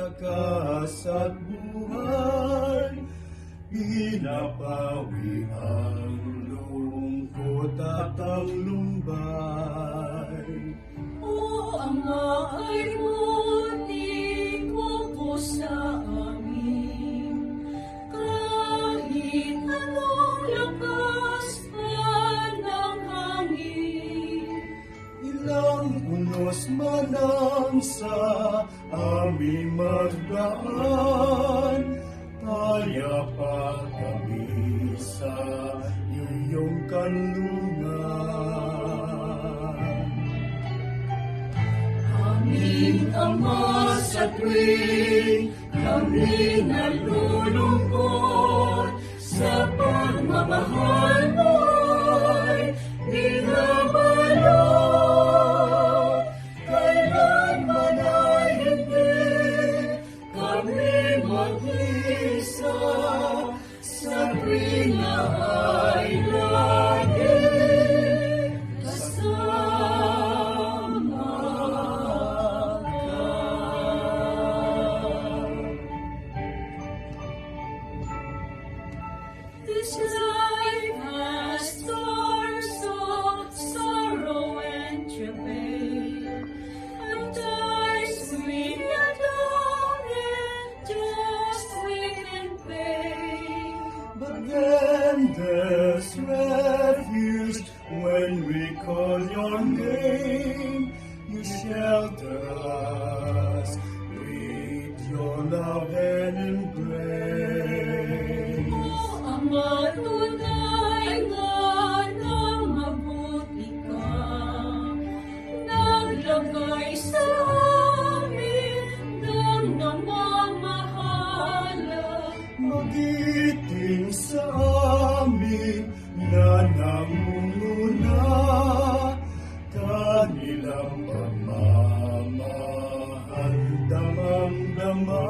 lakas at buhay, pinapawi ang lungkot at ang lumbay. O Ama ay buti ko sa amin, kahit anong lakas pa ng hangin. Ilang unos man ang sa aming magdaan, payapa kami sa iyong kanlungan. Aming Ama, sa tuwing kami nalulungkot, sa pagmamahal mo'y binabalot. Kailanman ay hindi kami mag-isa, sa tuwing ay lagi kasama ka. This life has storms of sorrow and travail. At times we are down and just weak and pain. But then there's refuge when we call your name. You shelter us with your love and embrace. O Ama, tunay nga na mabuti ka, naglagay sa amin ng namamahala. Magiting sa amin na nangunguna, kanilang pagmamahal damang-dama.